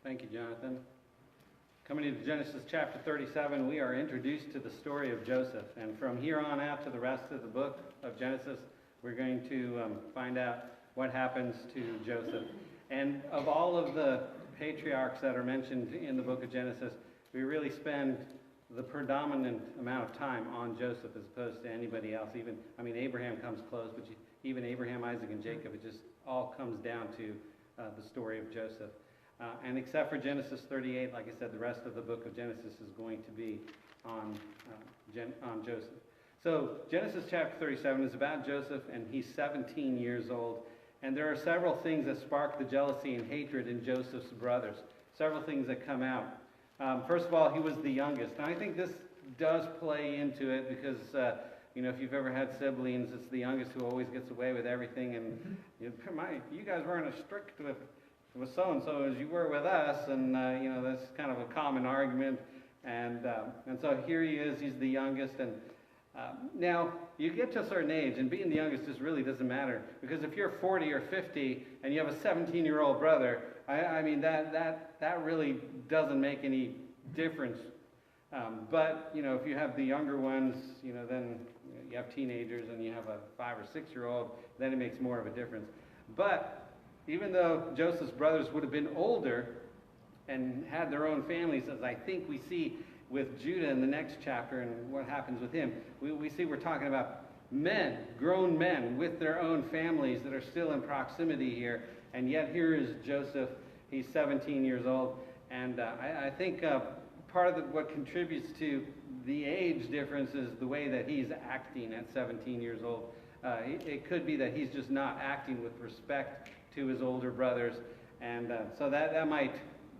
Thank you, Jonathan. Coming into Genesis chapter 37, we are introduced to the story of Joseph. And from here on out to the rest of the book of Genesis, we're going to find out what happens to Joseph. And of all of the patriarchs that are mentioned in the book of Genesis, we really spend the predominant amount of time on Joseph as opposed to anybody else. Abraham comes close, but even Abraham, Isaac, and Jacob, it just all comes down to the story of Joseph. And except for Genesis 38, like I said, the rest of the book of Genesis is going to be on Joseph. So Genesis chapter 37 is about Joseph, and he's 17 years old. And there are several things that spark the jealousy and hatred in Joseph's brothers. Several things that come out. First of all, he was the youngest. And I think this does play into it because, if you've ever had siblings, it's the youngest who always gets away with everything. And you guys weren't as strict with so-and-so as you were with us. And, that's kind of a common argument. And so here he is. He's the youngest. And now, you get to a certain age, and being the youngest just really doesn't matter. Because if you're 40 or 50 and you have a 17-year-old brother, that really doesn't make any difference. But if you have the younger ones, then you have teenagers and you have a 5 or 6-year-old, then it makes more of a difference. But even though Joseph's brothers would have been older and had their own families, as I think we see with Judah in the next chapter and what happens with him, we see we're talking about men, grown men with their own families that are still in proximity here. And yet here is Joseph. He's 17 years old. And I think part of what contributes to the age difference is the way that he's acting at 17 years old. It could be that he's just not acting with respect to his older brothers. And so that might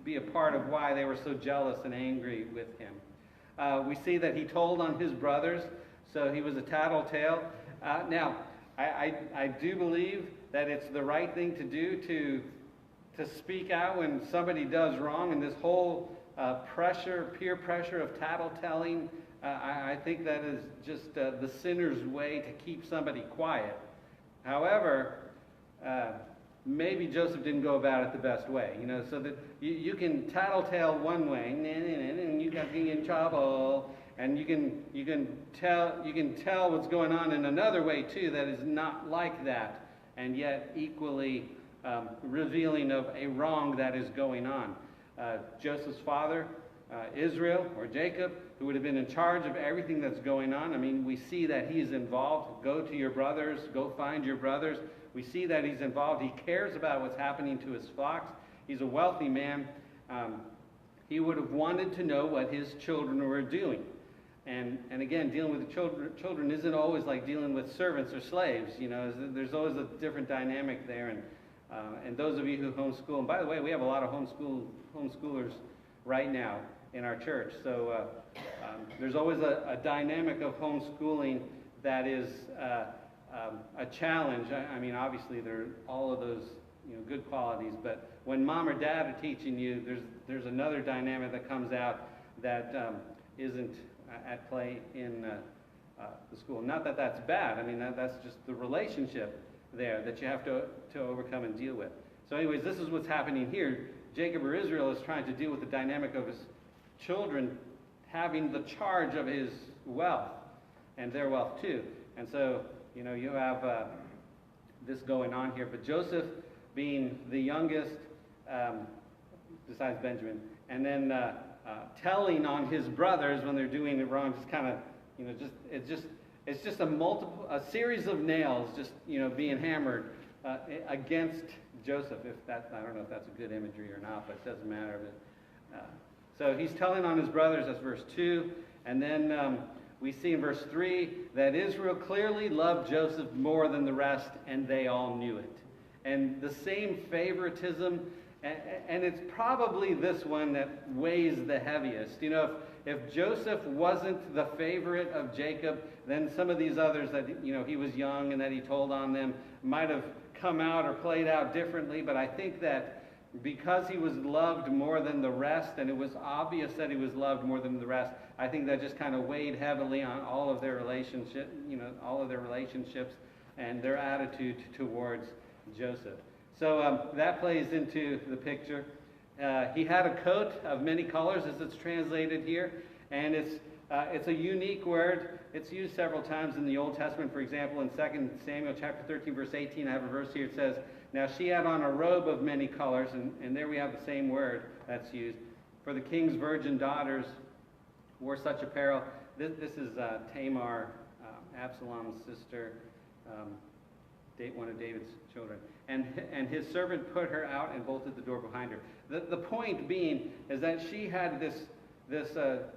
be a part of why they were so jealous and angry with him. We see that he told on his brothers, so he was a tattletale. Now, I do believe that it's the right thing to do to speak out when somebody does wrong, and this whole peer pressure of tattletelling, I think that is just the sinner's way to keep somebody quiet. However, maybe Joseph didn't go about it the best way, so that you can tattletale one way, and you got me in trouble, and you can tell what's going on in another way too that is not like that, and yet equally revealing of a wrong that is going on. Joseph's father, Israel or Jacob, who would have been in charge of everything that's going on. We see that he's involved. Go to your brothers. Go find your brothers. We see that he's involved. He cares about what's happening to his flocks. He's a wealthy man. He would have wanted to know what his children were doing. And again, dealing with the children isn't always like dealing with servants or slaves. There's always a different dynamic there. And those of you who homeschool, and by the way, we have a lot of homeschoolers right now in our church. So there's always a dynamic of homeschooling that is a challenge. Obviously there are all of those good qualities, but when mom or dad are teaching you, there's another dynamic that comes out that isn't at play in the school. Not that that's bad. That's just the relationship there that you have to overcome and deal with. So anyways, this is what's happening here. Jacob or Israel is trying to deal with the dynamic of his children having the charge of his wealth and their wealth too. And so, you have this going on here. But Joseph being the youngest, besides Benjamin, and then telling on his brothers when they're doing it wrong, just kind of, it's just a series of nails just, being hammered against Joseph. I don't know if that's a good imagery or not, but it doesn't matter. So he's telling on his brothers, that's verse 2. And then we see in verse 3 that Israel clearly loved Joseph more than the rest, and they all knew it. And the same favoritism, and it's probably this one that weighs the heaviest. If Joseph wasn't the favorite of Jacob, then some of these others that, he was young and that he told on them might have come out or played out differently. But I think that because he was loved more than the rest, and it was obvious that he was loved more than the rest, I think that just kind of weighed heavily on all of their relationships and their attitude towards Joseph. So that plays into the picture. He had a coat of many colors, as it's translated here, and it's a unique word. It's used several times in the Old Testament. For example, in 2 Samuel chapter 13, verse 18, I have a verse here. It says, "Now she had on a robe of many colors," and there we have the same word that's used. "For the king's virgin daughters wore such apparel." This is Tamar, Absalom's sister, one of David's children. And his servant put her out and bolted the door behind her. The point being is that she had this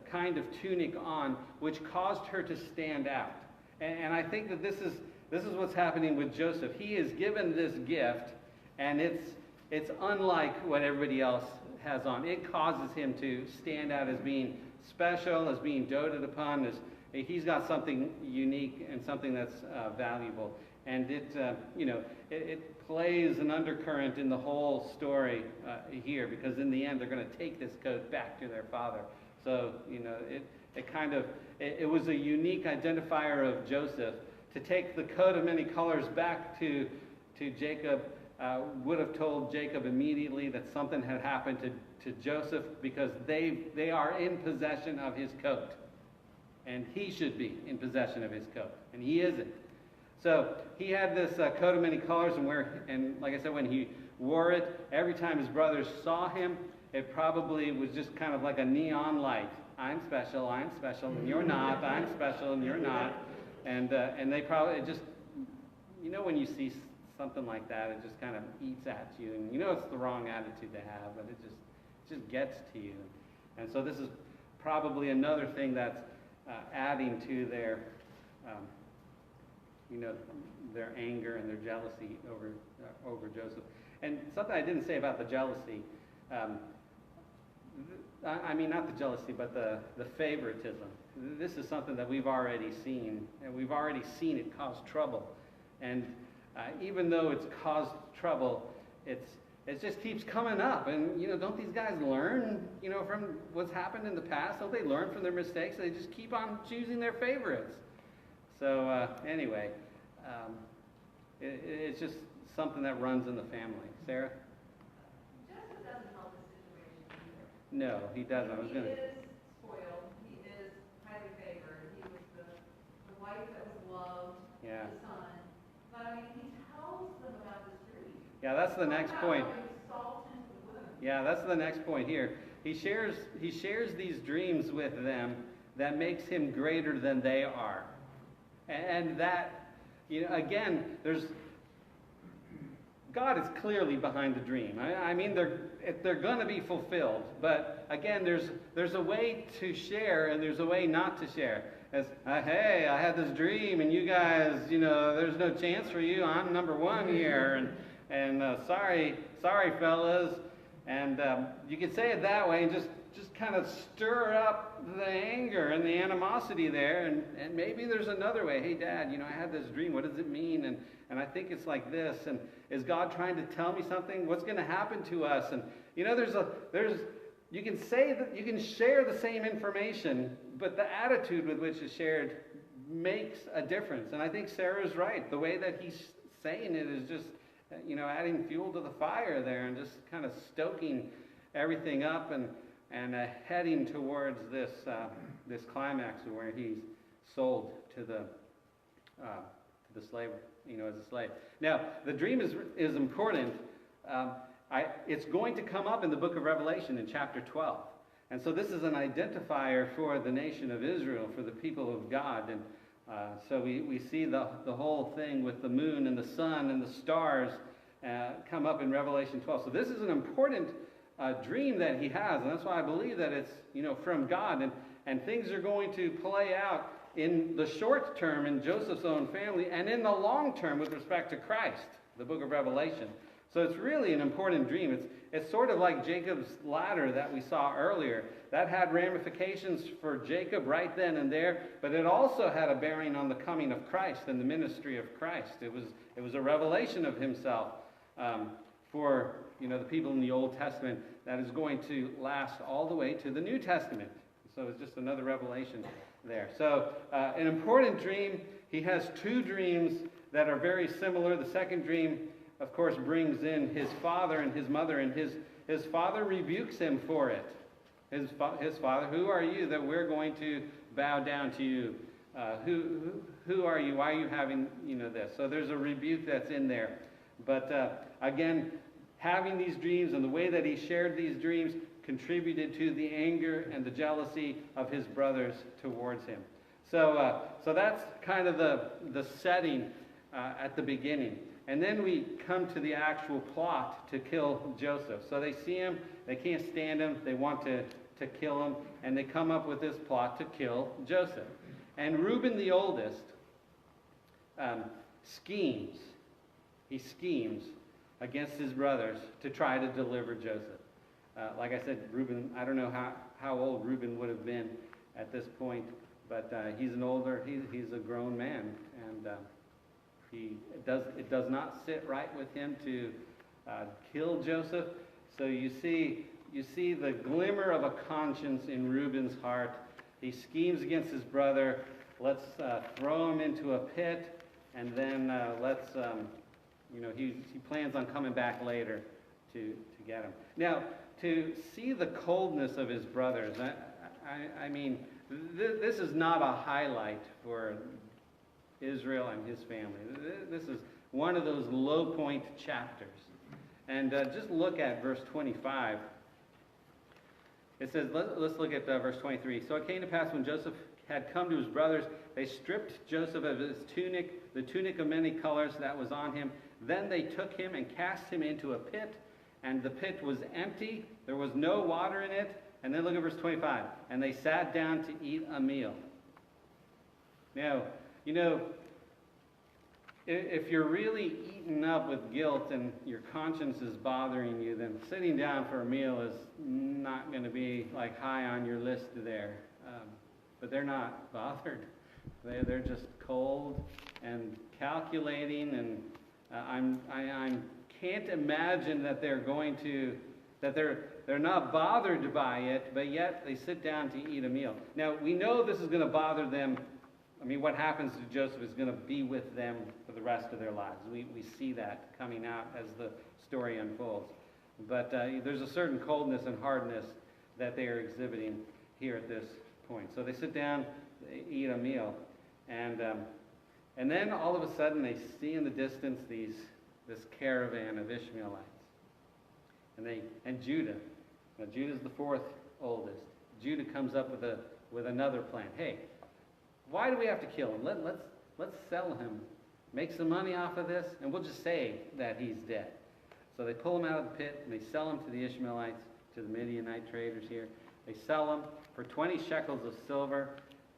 kind of tunic on, which caused her to stand out. And I think that this is what's happening with Joseph. He is given this gift, and it's unlike what everybody else has on. It causes him to stand out as being special, as being doted upon. He's got something unique and something that's valuable. And it plays an undercurrent in the whole story here, because in the end they're going to take this coat back to their father. So it was a unique identifier of Joseph. To take the coat of many colors back to Jacob would have told Jacob immediately that something had happened to Joseph, because they are in possession of his coat, and he should be in possession of his coat, and he isn't. So he had this coat of many colors, and like I said, when he wore it, every time his brothers saw him, it probably was just kind of like a neon light. I'm special, and you're not. I'm special, and you're not. And they probably just, when you see something like that, it just kind of eats at you, and it's the wrong attitude to have, but it just gets to you. And so this is probably another thing that's adding to their their anger and their jealousy over Joseph. And something I didn't say about the jealousy, not the jealousy, but the favoritism. This is something that we've already seen, and we've already seen it cause trouble. And even though it's caused trouble, it just keeps coming up. And, don't these guys learn, from what's happened in the past? Don't they learn from their mistakes? They just keep on choosing their favorites. So anyway, it's just something that runs in the family. Sarah? Joseph doesn't help the situation either. No, he doesn't. He is spoiled. He is highly favored. He was the wife that was loved, Yeah. the son. But he tells them about this dream. Yeah, that's the next point. Salt into the wound. Yeah, that's the next point here. He shares these dreams with them that makes him greater than they are. And that, again, God is clearly behind the dream. They're going to be fulfilled. But again, there's a way to share, and there's a way not to share. As, hey, I had this dream, and you guys, there's no chance for you. I'm number one here, and sorry, fellas. And you could say it that way, and just kind of stir up the anger and the animosity there, and maybe there's another way. Hey, Dad, I had this dream. What does it mean? And I think it's like this. And is God trying to tell me something? What's going to happen to us? And you can say that you can share the same information, but the attitude with which it's shared makes a difference. And I think Sarah's right. The way that he's saying it is just adding fuel to the fire there, and just kind of stoking everything up, and heading towards this climax where he's sold to the slave, as a slave. Now, the dream is important. It's going to come up in the book of Revelation in chapter 12. And so this is an identifier for the nation of Israel, for the people of God. And so we see the whole thing with the moon and the sun and the stars come up in Revelation 12. So this is an important dream that he has, and that's why I believe that it's from God, and things are going to play out in the short term in Joseph's own family, and in the long term with respect to Christ, the book of Revelation. So it's really an important dream. It's sort of like Jacob's ladder that we saw earlier. That had ramifications for Jacob right then and there, but it also had a bearing on the coming of Christ and the ministry of Christ. It was a revelation of himself for the people in the Old Testament that is going to last all the way to the New Testament. So it's just another revelation there. So an important dream. He has two dreams that are very similar. The second dream, of course, brings in his father and his mother and his father rebukes him for it. His father, who are you that we're going to bow down to you? Who are you? Why are you having, this? So there's a rebuke that's in there. But again, having these dreams and the way that he shared these dreams contributed to the anger and the jealousy of his brothers towards him. So that's kind of the setting at the beginning. And then we come to the actual plot to kill Joseph. So they see him, they can't stand him, they want to kill him, and they come up with this plot to kill Joseph. And Reuben, the oldest, schemes. He schemes against his brothers to try to deliver Joseph. Like I said, Reuben, I don't know how old Reuben would have been at this point, but he's a grown man, and it does not sit right with him to kill Joseph. So you see the glimmer of a conscience in Reuben's heart. He schemes against his brother. Let's throw him into a pit, and then he plans on coming back later to get him. Now, to see the coldness of his brothers, I mean, this is not a highlight for Israel and his family. This is one of those low point chapters. And just look at verse 25. It says, let's look at verse 23. So it came to pass when Joseph had come to his brothers, they stripped Joseph of his tunic, the tunic of many colors that was on him. Then they took him and cast him into a pit, and the pit was empty. There was no water in it. And then look at verse 25. And they sat down to eat a meal. Now, if you're really eaten up with guilt and your conscience is bothering you, then sitting down for a meal is not going to be like high on your list there. But they're not bothered. They're just cold and calculating, and I can't imagine that they're not bothered by it, but yet they sit down to eat a meal. Now, we know this is going to bother them. I mean, what happens to Joseph is going to be with them for the rest of their lives. We see that coming out as the story unfolds. But there's a certain coldness and hardness that they are exhibiting here at this point. So they sit down, they eat a meal, and then all of a sudden they see in the distance this caravan of Ishmaelites. And Judah. Now Judah's the fourth oldest. Judah comes up with another plan. Hey, why do we have to kill him? Let's sell him, make some money off of this, and we'll just say that he's dead. So they pull him out of the pit and they sell him to the Ishmaelites, to the Midianite traders here. They sell him for 20 shekels of silver,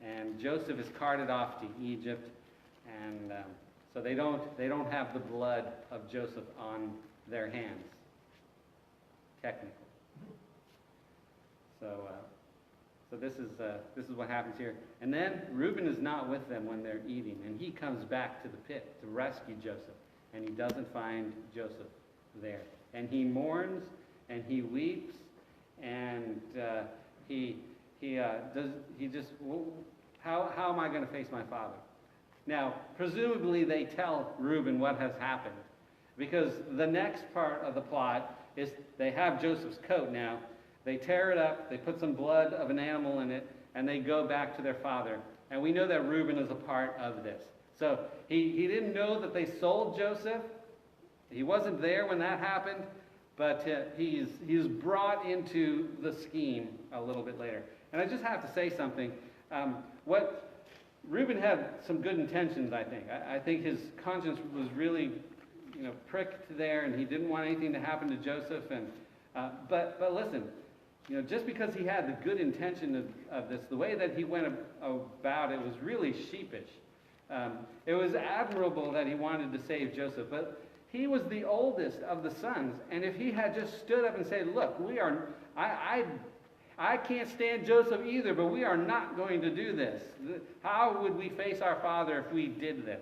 and Joseph is carted off to Egypt, and so they don't have the blood of Joseph on their hands, technically. So this is what happens here. And then Reuben is not with them when they're eating, and he comes back to the pit to rescue Joseph, and he doesn't find Joseph there. And he mourns, and he weeps, and how am I going to face my father? Now, presumably they tell Reuben what has happened, because the next part of the plot is they have Joseph's coat now. They tear it up, they put some blood of an animal in it, and they go back to their father. And we know that Reuben is a part of this. So he didn't know that they sold Joseph. He wasn't there when that happened, but he's brought into the scheme a little bit later. And I just have to say something. Reuben had some good intentions, I think. I think his conscience was really, pricked there, and he didn't want anything to happen to Joseph. And but listen, just because he had the good intention of this, the way that he went about it was really sheepish. It was admirable that he wanted to save Joseph, but he was the oldest of the sons, and if he had just stood up and said, "Look, I can't stand Joseph either, but we are not going to do this. How would we face our father if we did this?"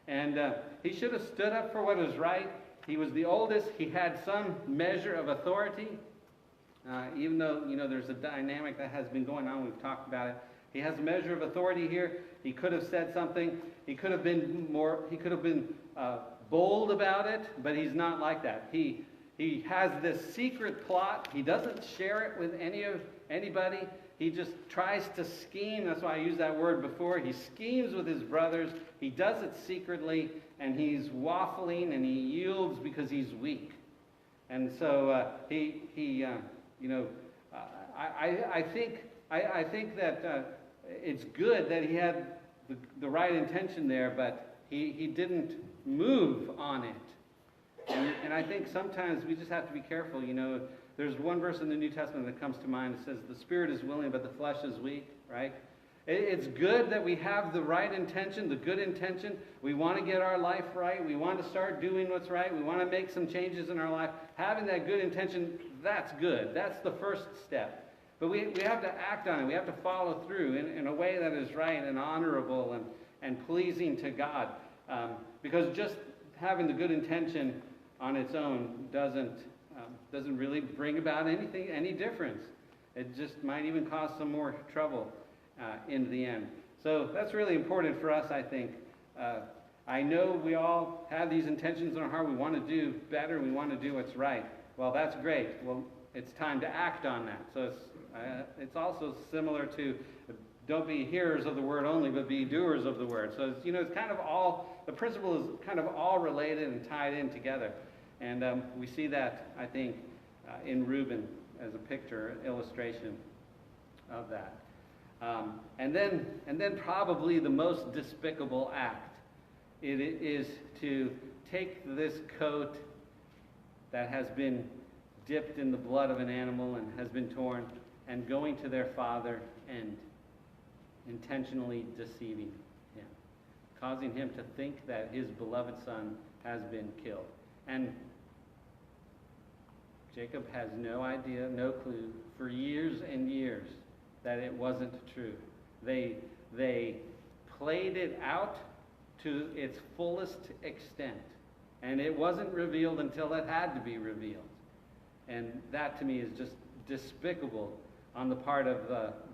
And he should have stood up for what was right. He was the oldest. He had some measure of authority, even though there's a dynamic that has been going on. We've talked about it. He has a measure of authority here. He could have said something. He could have been more. He could have been bold about it, but he's not like that. He he has this secret plot. He doesn't share it with anybody. He just tries to scheme. That's why I used that word before. He schemes with his brothers. He does it secretly, and he's waffling, and he yields because he's weak. And so I think that it's good that he had the right intention there, but he didn't move on it. And I think sometimes we just have to be careful. There's one verse in the New Testament that comes to mind. It says, the spirit is willing, but the flesh is weak, right? It's good that we have the right intention, the good intention. We want to get our life right. We want to start doing what's right. We want to make some changes in our life. Having that good intention, that's good. That's the first step. But we have to act on it. We have to follow through in a way that is right and honorable and pleasing to God. Because just having the good intention on its own doesn't really bring about any difference. It just might even cause some more trouble in the end. So that's really important for us, I think. I know we all have these intentions in our heart. We want to do better. We want to do what's right. Well, that's great. Well, it's time to act on that. So it's also similar to don't be hearers of the word only, but be doers of the word. So it's kind of all, the principle is kind of all related and tied in together. And we see that, I think, in Reuben as a picture, illustration of that. And then probably the most despicable act it is to take this coat that has been dipped in the blood of an animal and has been torn, and going to their father and intentionally deceiving him, causing him to think that his beloved son has been killed. And Jacob has no idea, no clue, for years and years, that it wasn't true. They played it out to its fullest extent, and it wasn't revealed until it had to be revealed. And that, to me, is just despicable on the part of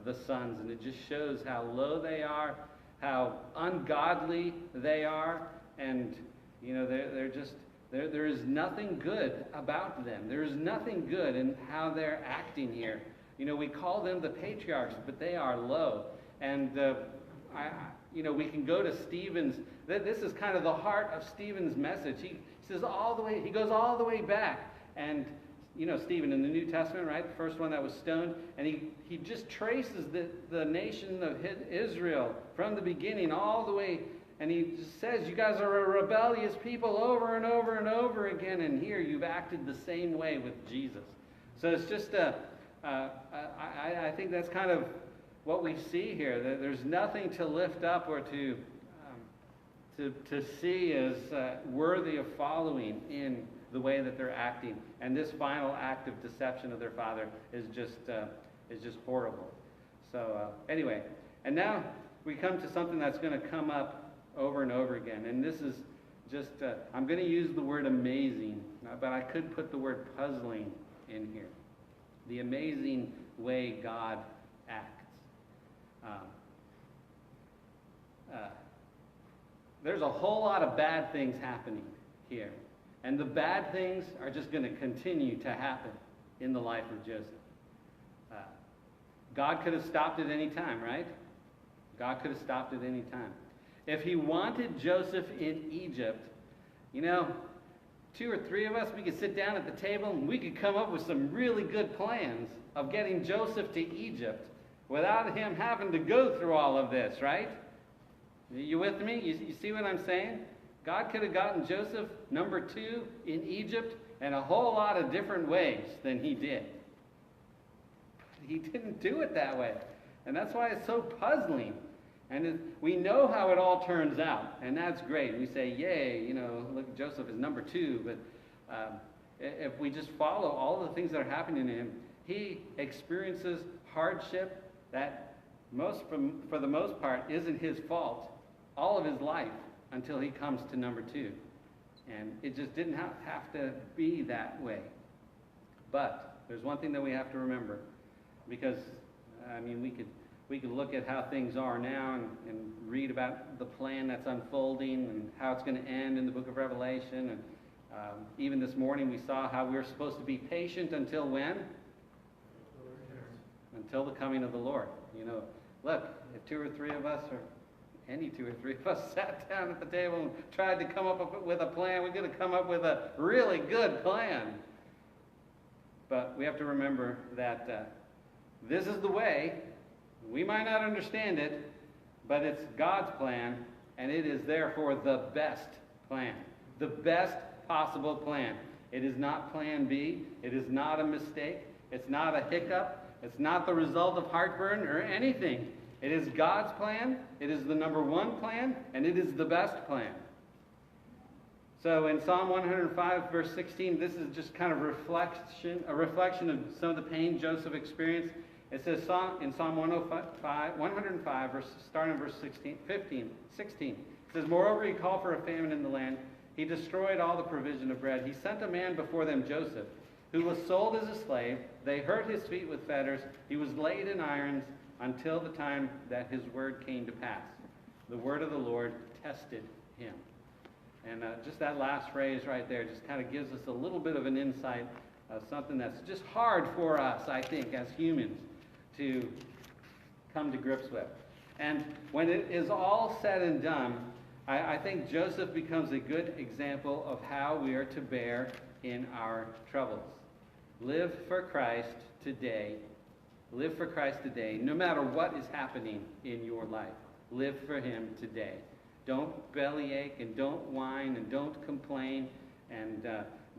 the sons, and it just shows how low they are, how ungodly they are, and there is nothing good about them. There is nothing good in how they're acting here. We call them the patriarchs, but they are low. And we can go to Stephen's. This is kind of the heart of Stephen's message. He goes all the way back, and Stephen in the New Testament, right, the first one that was stoned, and he just traces the nation of Israel from the beginning all the way, and he just says, you guys are a rebellious people over and over and over again, and here you've acted the same way with Jesus. So it's just I think that's kind of what we see here, that there's nothing to lift up or to see as worthy of following in the way that they're acting. And this final act of deception of their father is just horrible. So anyway, and now we come to something that's going to come up over and over again. And this is just, I'm going to use the word amazing, but I could put the word puzzling in here. The amazing way God acts. There's a whole lot of bad things happening here. And the bad things are just going to continue to happen in the life of Joseph. God could have stopped at any time, right? God could have stopped at any time. If he wanted Joseph in Egypt, 2 or 3 of us, we could sit down at the table and we could come up with some really good plans of getting Joseph to Egypt without him having to go through all of this, right? You with me? You see what I'm saying? God could have gotten Joseph, number 2, in Egypt in a whole lot of different ways than he did. But he didn't do it that way. And that's why it's so puzzling. And we know how it all turns out, and that's great. We say, yay, look, Joseph is number 2. But if we just follow all the things that are happening to him, he experiences hardship that for the most part isn't his fault all of his life until he comes to number 2. And it just didn't have to be that way. But there's one thing that we have to remember, because, we could look at how things are now and read about the plan that's unfolding and how it's going to end in the book of Revelation. And Even this morning we saw how we're supposed to be patient until when? Until the coming of the Lord. You know, look, if two or three of us, or any two or three of us, sat down at the table and tried to come up with a plan, we're going to come up with a really good plan. But we have to remember that this is the way. We might not understand it, but it's God's plan, and it is therefore the best plan. The best possible plan. It is not plan B. It is not a mistake. It's not a hiccup. It's not the result of heartburn or anything. It is God's plan. It is the number one plan, and it is the best plan. So in Psalm 105, verse 16, this is just kind of a reflection of some of the pain Joseph experienced. It says in Psalm 105, starting in verse 16. It says, "Moreover, he called for a famine in the land. He destroyed all the provision of bread. He sent a man before them, Joseph, who was sold as a slave. They hurt his feet with fetters. He was laid in irons until the time that his word came to pass. The word of the Lord tested him." And just that last phrase right there just kind of gives us a little bit of an insight of something that's just hard for us, I think, as humans to come to grips with. And when it is all said and done, I think Joseph becomes a good example of how we are to bear in our troubles. Live for Christ today. Live for Christ today, no matter what is happening in your life. Live for him today. Don't bellyache and don't whine and don't complain and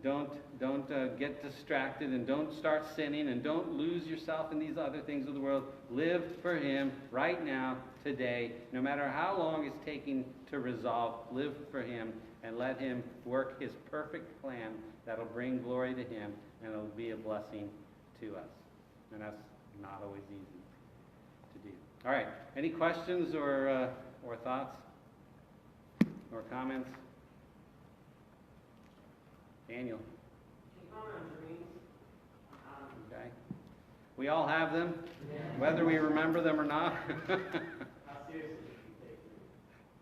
don't get distracted and don't start sinning and don't lose yourself in these other things of the world. Live for him right now, today, no matter how long it's taking to resolve. Live for him and let him work his perfect plan that'll bring glory to him and it'll be a blessing to us. And that's not always easy to do. All right, any questions or thoughts or comments? Daniel. Okay. We all have them, whether we remember them or not.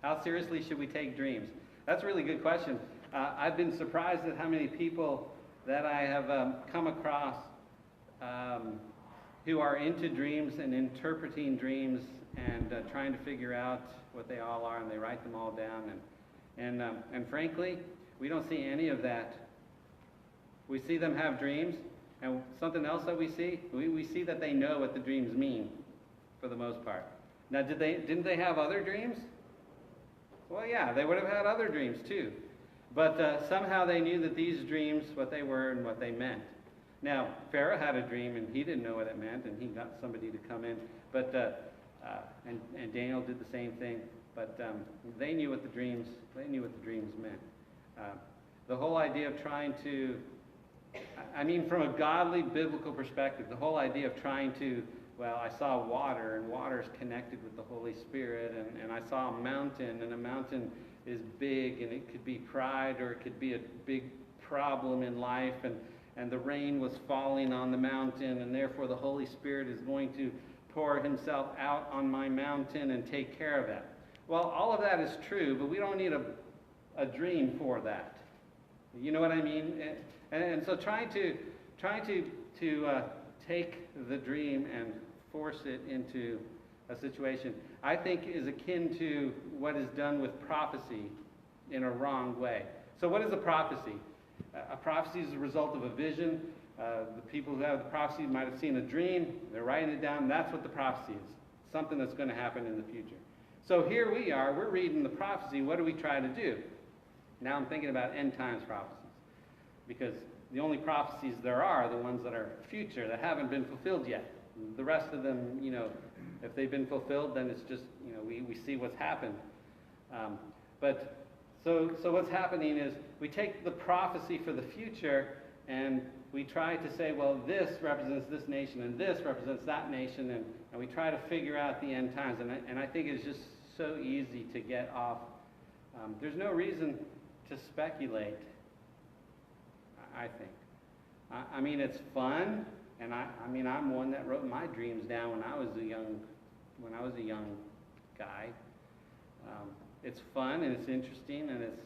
How seriously should we take dreams? That's a really good question. I've been surprised at how many people that I have come across who are into dreams and interpreting dreams and trying to figure out what they all are, and they write them all down. And frankly, we don't see any of that. We see them have dreams, and something else that we see that they know what the dreams mean, for the most part. Now, didn't they have other dreams? Well, yeah, they would have had other dreams too. But somehow they knew that these dreams, what they were and what they meant. Now, Pharaoh had a dream, and he didn't know what it meant, and he got somebody to come in. But and Daniel did the same thing. But they knew what the dreams meant. The whole idea of trying to, from a godly biblical perspective, the whole idea of trying to, well, I saw water, and water is connected with the Holy Spirit, and I saw a mountain, and a mountain is big, and it could be pride, or it could be a big problem in life, and the rain was falling on the mountain, and therefore the Holy Spirit is going to pour himself out on my mountain and take care of it. Well, all of that is true, but we don't need a dream for that. You know what I mean? And so trying to take the dream and force it into a situation, I think, is akin to what is done with prophecy in a wrong way. So what is a prophecy? A prophecy is a result of a vision. The people who have the prophecy might have seen a dream. They're writing it down. That's what the prophecy is. Something that's going to happen in the future. So here we are. We're reading the prophecy. What do we try to do? Now I'm thinking about end times prophecies. Because the only prophecies there are the ones that are future, that haven't been fulfilled yet. The rest of them, if they've been fulfilled, then it's just, we see what's happened. So what's happening is we take the prophecy for the future and we try to say, well, this represents this nation and this represents that nation, and we try to figure out the end times. And I think it's just so easy to get off. There's no reason to speculate, I think. It's fun, and I'm one that wrote my dreams down when I was a young guy. It's fun and it's interesting and it's,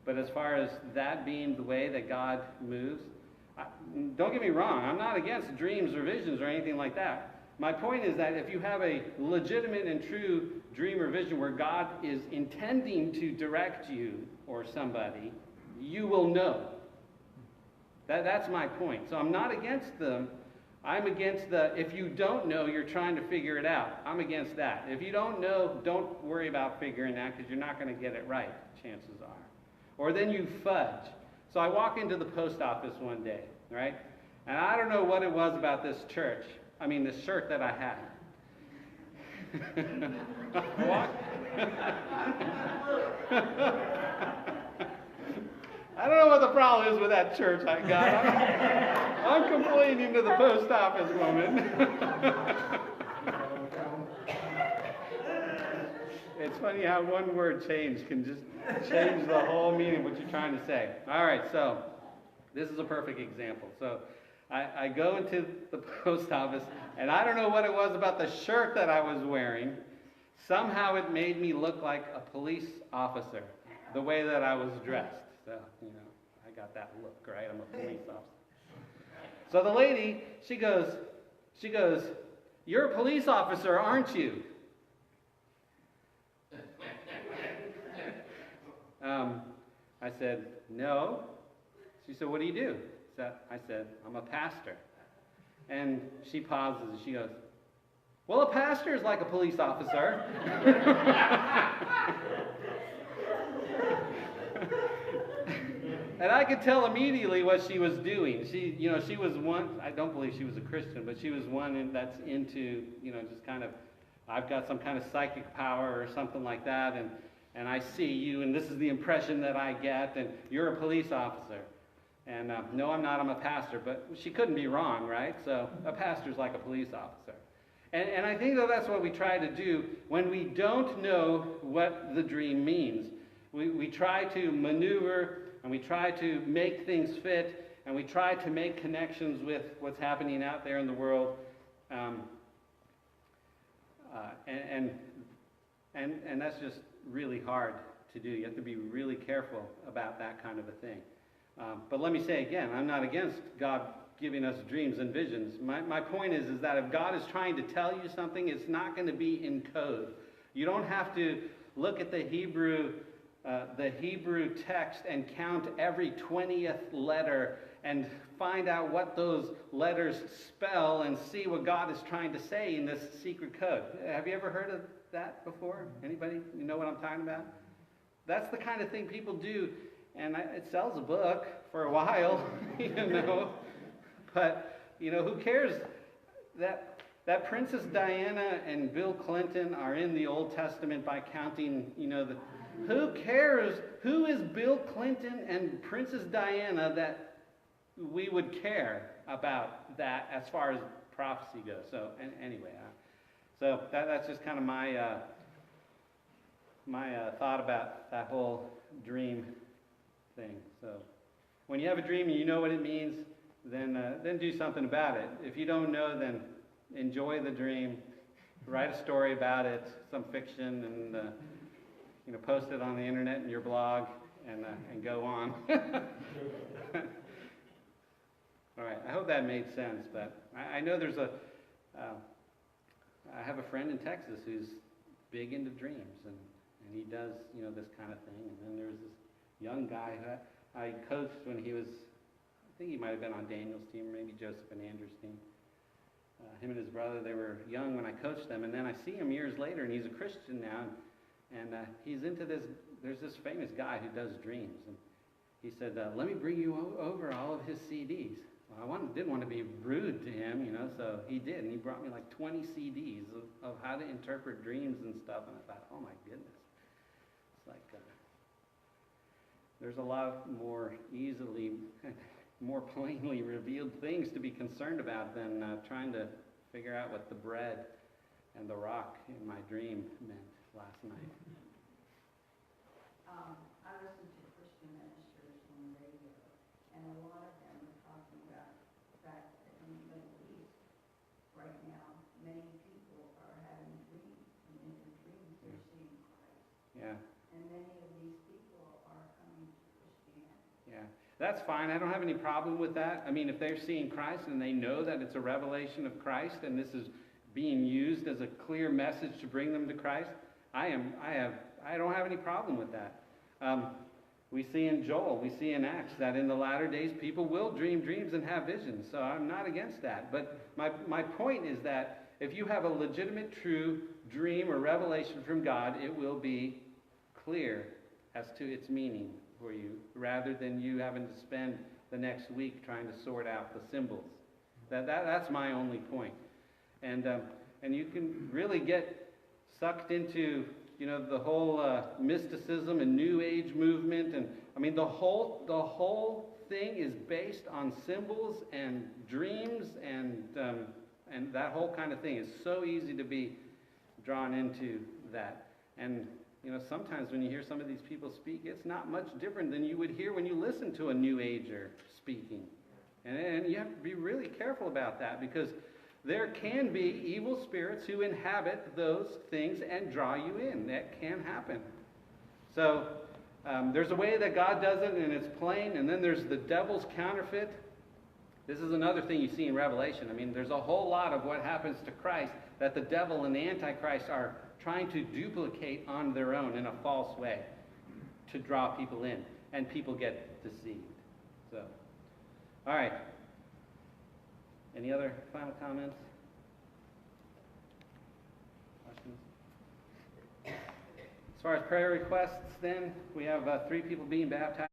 But as far as that being the way that God moves, don't get me wrong, I'm not against dreams or visions or anything like that. My point is that if you have a legitimate and true dream or vision where God is intending to direct you or somebody, you will know. That's my point. So I'm not against them. I'm against if you don't know, you're trying to figure it out. I'm against that. If you don't know, don't worry about figuring out because you're not going to get it right, chances are. Or then you fudge. So I walk into the post office one day, right? And I don't know what it was about this this shirt that I had. I don't know what the problem is with that church I got. I'm complaining to the post office woman. It's funny how one word change can just change the whole meaning of what you're trying to say. All right, so this is a perfect example. So I go into the post office, and I don't know what it was about the shirt that I was wearing. Somehow it made me look like a police officer, the way that I was dressed. So, I got that look, right? I'm a police officer. So the lady, she goes, "You're a police officer, aren't you?" I said, "No." She said, "What do you do?" I said, "I'm a pastor." And she pauses and she goes, "Well, a pastor is like a police officer." And I could tell immediately what she was doing. She was one, I don't believe she was a Christian, but she was one that's into, just kind of, I've got some kind of psychic power or something like that, and I see you, and this is the impression that I get, and you're a police officer. And no, I'm not, I'm a pastor, but she couldn't be wrong, right? So a pastor's like a police officer. And I think that's what we try to do when we don't know what the dream means. We try to maneuver, and we try to make things fit, and we try to make connections with what's happening out there in the world. And that's just really hard to do. You have to be really careful about that kind of a thing. But let me say again, I'm not against God giving us dreams and visions. My point is that if God is trying to tell you something, it's not going to be in code. You don't have to look at the Hebrew text and count every 20th letter and find out what those letters spell and see what God is trying to say in this secret code. Have you ever heard of that before? Anybody? You know what I'm talking about? That's the kind of thing people do, and it sells a book for a while, But, who cares that Princess Diana and Bill Clinton are in the Old Testament by counting, who cares? Who is Bill Clinton and Princess Diana that we would care about that as far as prophecy goes? So anyway, so that's just kind of my thought about that whole dream thing. So when you have a dream and you know what it means, then do something about it. If you don't know, then enjoy the dream, write a story about it, some fiction, and post it on the internet in your blog, and go on. All right, I hope that made sense, but I know there's I have a friend in Texas who's big into dreams, and he does, this kind of thing. And then there's this young guy who I coached when he was, I think he might have been on Daniel's team, maybe Joseph and Andrew's team. Him and his brother, they were young when I coached them, and then I see him years later, and he's a Christian now, and he's into this. There's this famous guy who does dreams, and he said, "Let me bring you over all of his CDs." Well, I didn't want to be rude to him, so he did, and he brought me like 20 CDs of how to interpret dreams and stuff, and I thought, oh my goodness, it's like there's a lot more easily, more plainly revealed things to be concerned about than trying to figure out what the bread and the rock in my dream meant last night. I listen to Christian ministers on the radio, and a lot of them are talking about the fact that in the Middle East right now, many people are having dreams, and in their dreams they're seeing Christ. Yeah. And many of these people are coming to That's fine. I don't have any problem with that. I mean, if they're seeing Christ and they know that it's a revelation of Christ and this is being used as a clear message to bring them to Christ, I don't have any problem with that. We see in Joel, we see in Acts that in the latter days people will dream dreams and have visions. So I'm not against that. But my point is that if you have a legitimate, true dream or revelation from God, it will be clear as to its meaning for you, rather than you having to spend the next week trying to sort out the symbols. That's my only point. And you can really get sucked into, the whole mysticism and New Age movement, and I mean the whole thing is based on symbols and dreams, and that whole kind of thing is so easy to be drawn into that. And sometimes when you hear some of these people speak, it's not much different than you would hear when you listen to a New Ager speaking. And you have to be really careful about that, because there can be evil spirits who inhabit those things and draw you in. That can happen. So there's a way that God does it, and it's plain, and then there's the devil's counterfeit. This is another thing you see in Revelation. I mean, there's a whole lot of what happens to Christ that the devil and the Antichrist are trying to duplicate on their own in a false way to draw people in, and people get deceived. So, all right. Any other final comments? Questions? As far as prayer requests, then, we have 3 people being baptized.